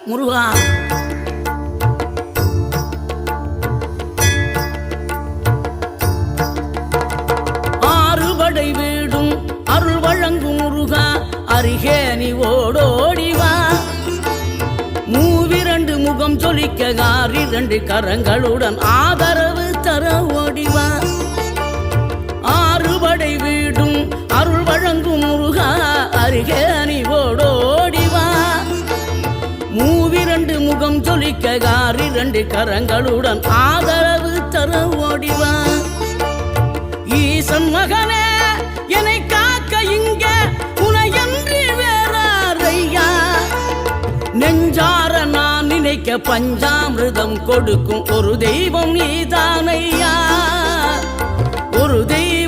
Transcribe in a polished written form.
முருகா. ஆறுபடை வீடும் அருள் வழங்கும் முருகா, அருகே நீ ஓடோடிவா. மூவிரண்டு முகம் சொலிக்க ஆறிரண்டு கரங்களுடன் ஆதரவு தர ஓடிவா. ஆறுபடை வீடும் அருள் வழங்கும் முருகா, அருகே நீ ஓடோடிவா. மூவிரண்டு முகம் சொலிக்க ஆறிரண்டு கரங்களுடன் ஆதரவு தர ஓடிவா. ஈசன் மகனே என்னை காக்க இங்க உனையன்றி வேறாரையா. நெஞ்சார நான் நினைக்க பஞ்சாமிர்தம் கொடுக்கும் ஒரு தெய்வம் நீதானையா, ஒரு தெய்வம்